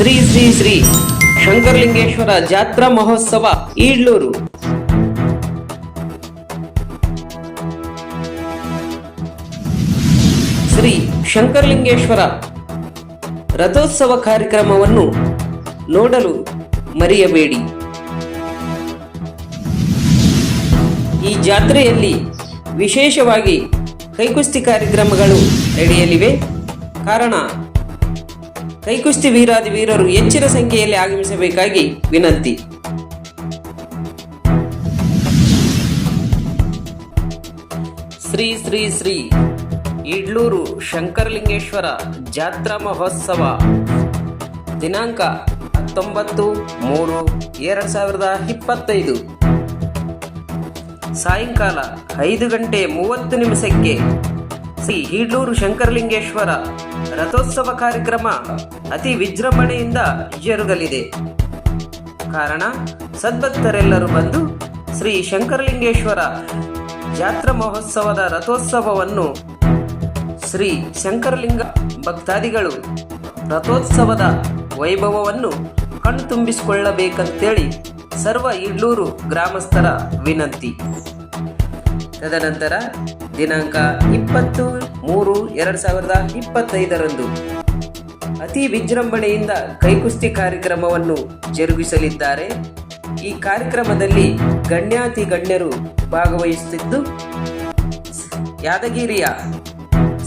ಶ್ರೀ ಶ್ರೀ ಶ್ರೀ ಶಂಕರಲಿಂಗೇಶ್ವರ ಜಾತ್ರಾ ಮಹೋತ್ಸವ ಈಡ್ಲೂರು. ಶ್ರೀ ಶಂಕರಲಿಂಗೇಶ್ವರ ರಥೋತ್ಸವ ಕಾರ್ಯಕ್ರಮವನ್ನು ನೋಡಲು ಮರೆಯಬೇಡಿ. ಈ ಜಾತ್ರೆಯಲ್ಲಿ ವಿಶೇಷವಾಗಿ ಕೈಕುಸ್ತಿ ಕಾರ್ಯಕ್ರಮಗಳು ನಡೆಯಲಿವೆ. ಕಾರಣ ಕೈಕುಸ್ತಿ ವೀರಾದಿ ವೀರರು ಹೆಚ್ಚಿನ ಸಂಖ್ಯೆಯಲ್ಲಿ ಆಗಮಿಸಬೇಕಾಗಿ ವಿನಂತಿ. ಶ್ರೀ ಶ್ರೀ ಶ್ರೀ ಈಡ್ಲೂರು ಶಂಕರಲಿಂಗೇಶ್ವರ ಜಾತ್ರಾ ಮಹೋತ್ಸವ ದಿನಾಂಕ 19/3/2025 ಸಾಯಂಕಾಲ 5:30 ಶ್ರೀ ಈಡ್ಲೂರು ಶಂಕರಲಿಂಗೇಶ್ವರ ರಥೋತ್ಸವ ಕಾರ್ಯಕ್ರಮ ಅತಿ ವಿಜೃಂಭಣೆಯಿಂದ ಜರುಗಲಿದೆ. ಕಾರಣ ಸದ್ಭಕ್ತರೆಲ್ಲರೂ ಬಂದು ಶ್ರೀ ಶಂಕರಲಿಂಗೇಶ್ವರ ಜಾತ್ರಾ ಮಹೋತ್ಸವದ ರಥೋತ್ಸವವನ್ನು ಶ್ರೀ ಶಂಕರಲಿಂಗ ಭಕ್ತಾದಿಗಳು ರಥೋತ್ಸವದ ವೈಭವವನ್ನು ಕಣ್ತುಂಬಿಸಿಕೊಳ್ಳಬೇಕಂತೇಳಿ ಸರ್ವ ಈಡ್ಲೂರು ಗ್ರಾಮಸ್ಥರ ವಿನಂತಿ. ತದನಂತರ ದಿನಾಂಕ 20/3/2025 ಅತಿ ವಿಜೃಂಭಣೆಯಿಂದ ಕೈಕುಸ್ತಿ ಕಾರ್ಯಕ್ರಮವನ್ನು ಜರುಗಿಸಲಿದ್ದಾರೆ. ಈ ಕಾರ್ಯಕ್ರಮದಲ್ಲಿ ಗಣ್ಯಾತಿ ಗಣ್ಯರು ಭಾಗವಹಿಸುತ್ತಿದ್ದು, ಯಾದಗಿರಿಯ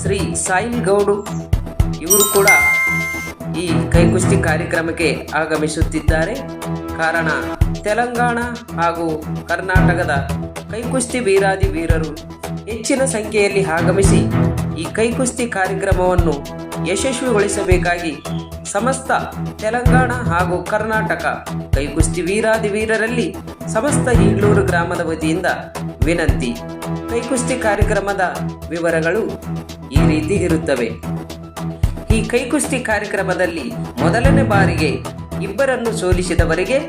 ಶ್ರೀ ಸಾಯಿಲ್ ಗೌಡು ಇವರು ಕೂಡ ಈ ಕೈಕುಸ್ತಿ ಕಾರ್ಯಕ್ರಮಕ್ಕೆ ಆಗಮಿಸುತ್ತಿದ್ದಾರೆ. ಕಾರಣ ತೆಲಂಗಾಣ ಹಾಗೂ ಕರ್ನಾಟಕದ ಕೈಕುಸ್ತಿ ವೀರಾದಿ ವೀರರು ಹೆಚ್ಚಿನ ಸಂಖ್ಯೆಯಲ್ಲಿ ಆಗಮಿಸಿ ಈ ಕೈಕುಸ್ತಿ ಕಾರ್ಯಕ್ರಮವನ್ನು ಯಶಸ್ವಿಗೊಳಿಸಬೇಕಾಗಿ ಸಮಸ್ತ ತೆಲಂಗಾಣ ಹಾಗೂ ಕರ್ನಾಟಕ ಕೈಕುಸ್ತಿ ವೀರಾದಿ ವೀರರಲ್ಲಿ ಸಮಸ್ತ ಈಡ್ಲೂರು ಗ್ರಾಮದ ವತಿಯಿಂದ ವಿನಂತಿ. ಕೈಕುಸ್ತಿ ಕಾರ್ಯಕ್ರಮದ ವಿವರಗಳು ಈ ರೀತಿ ಇರುತ್ತವೆ. ಈ ಕೈಕುಸ್ತಿ ಕಾರ್ಯಕ್ರಮದಲ್ಲಿ ಮೊದಲನೇ ಬಾರಿಗೆ ಇಬ್ಬರನ್ನು ಸೋಲಿಸಿದವರಿಗೆ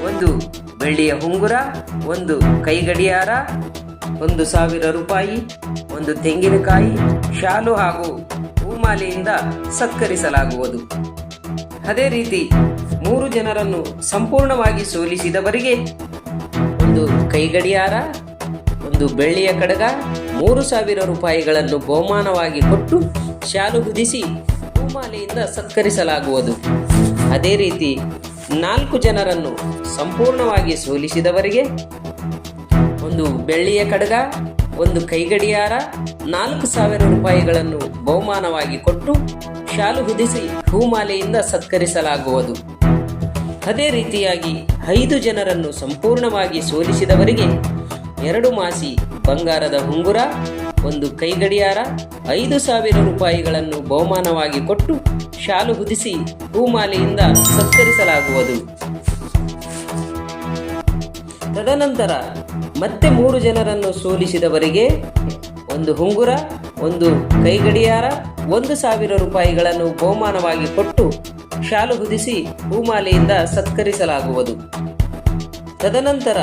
1 ಬೆಳ್ಳಿಯ ಉಂಗುರ, 1 ಕೈಗಡಿಯಾರ, 1,000 ರೂಪಾಯಿ, 1 ತೆಂಗಿನಕಾಯಿ, ಶಾಲು ಹಾಗೂ ಹೂಮಾಲೆಯಿಂದ ಸತ್ಕರಿಸಲಾಗುವುದು. ಅದೇ ರೀತಿ 3 ಜನರನ್ನು ಸಂಪೂರ್ಣವಾಗಿ ಸೋಲಿಸಿದವರಿಗೆ 1 ಕೈಗಡಿಯಾರ, 1 ಬೆಳ್ಳಿಯ ಕಡಗ, 3,000 ರೂಪಾಯಿಗಳನ್ನು ಬಹುಮಾನವಾಗಿ ಕೊಟ್ಟು ಶಾಲು ಹೊದಿಸಿ ಹೂಮಾಲೆಯಿಂದ ಸತ್ಕರಿಸಲಾಗುವುದು. ಅದೇ ರೀತಿ 4 ಜನರನ್ನು ಸಂಪೂರ್ಣವಾಗಿ ಸೋಲಿಸಿದವರಿಗೆ 1 ಬೆಳ್ಳಿಯ ಕಡಗ, 1 ಕೈಗಡಿಯಾರ, 4,000 ರೂಪಾಯಿಗಳನ್ನು ಬಹುಮಾನವಾಗಿ ಕೊಟ್ಟು ಶಾಲು ಹೊದಿಸಿ ಹೂಮಾಲೆಯಿಂದ ಸತ್ಕರಿಸಲಾಗುವುದು. ಅದೇ ರೀತಿಯಾಗಿ 5 ಜನರನ್ನು ಸಂಪೂರ್ಣವಾಗಿ ಸೋಲಿಸಿದವರಿಗೆ 2 ಮಾಸಿ ಬಂಗಾರದ ಉಂಗುರ, 1 ಕೈಗಡಿಯಾರ, 5,000 ರೂಪಾಯಿಗಳನ್ನು ಬಹುಮಾನವಾಗಿ ಕೊಟ್ಟು ಶಾಲು ಹೊದಿಸಿ ಹೂಮಾಲೆಯಿಂದ ಸತ್ಕರಿಸಲಾಗುವುದು. ತದನಂತರ ಮತ್ತೆ 3 ಜನರನ್ನು ಸೋಲಿಸಿದವರಿಗೆ 1 ಉಂಗುರ, 1 ಕೈಗಡಿಯಾರ, 1,000 ರೂಪಾಯಿಗಳನ್ನು ಬಹುಮಾನವಾಗಿ ಕೊಟ್ಟು ಶಾಲು ಹೊದಿಸಿ ಹೂಮಾಲೆಯಿಂದ ಸತ್ಕರಿಸಲಾಗುವುದು. ತದನಂತರ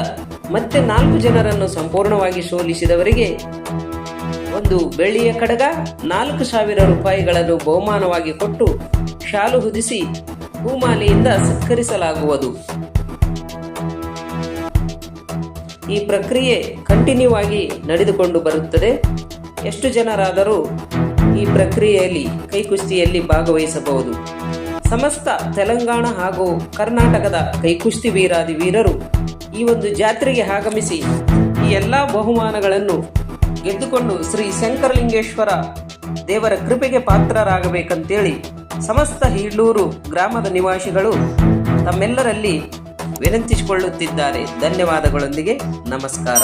ಮತ್ತೆ 4 ಜನರನ್ನು ಸಂಪೂರ್ಣವಾಗಿ ಸೋಲಿಸಿದವರಿಗೆ 1 ಬೆಳ್ಳಿಯ ಕಡಗ, 4,000 ರೂಪಾಯಿಗಳನ್ನು ಬಹುಮಾನವಾಗಿ ಕೊಟ್ಟು ಶಾಲು ಹೊದಿಸಿ ಹೂಮಾಲೆಯಿಂದ ಸತ್ಕರಿಸಲಾಗುವುದು. ಈ ಪ್ರಕ್ರಿಯೆ ಕಂಟಿನ್ಯೂ ಆಗಿ ನಡೆದುಕೊಂಡು ಬರುತ್ತದೆ. ಎಷ್ಟು ಜನರಾದರೂ ಈ ಪ್ರಕ್ರಿಯೆಯಲ್ಲಿ ಕೈಕುಸ್ತಿಯಲ್ಲಿ ಭಾಗವಹಿಸಬಹುದು. ಸಮಸ್ತ ತೆಲಂಗಾಣ ಹಾಗೂ ಕರ್ನಾಟಕದ ಕೈಕುಸ್ತಿ ವೀರಾದಿ ವೀರರು ಈ ಒಂದು ಜಾತ್ರೆಗೆ ಆಗಮಿಸಿ ಈ ಎಲ್ಲ ಬಹುಮಾನಗಳನ್ನು ಗೆದ್ದುಕೊಂಡು ಶ್ರೀ ಶಂಕರಲಿಂಗೇಶ್ವರ ದೇವರ ಕೃಪೆಗೆ ಪಾತ್ರರಾಗಬೇಕಂತೇಳಿ ಸಮಸ್ತ ಈಡ್ಲೂರು ಗ್ರಾಮದ ನಿವಾಸಿಗಳು ತಮ್ಮೆಲ್ಲರಲ್ಲಿ ವಿನಂತಿಸಿಕೊಳ್ಳುತ್ತಿದ್ದಾರೆ. ಧನ್ಯವಾದಗಳೊಂದಿಗೆ ನಮಸ್ಕಾರ.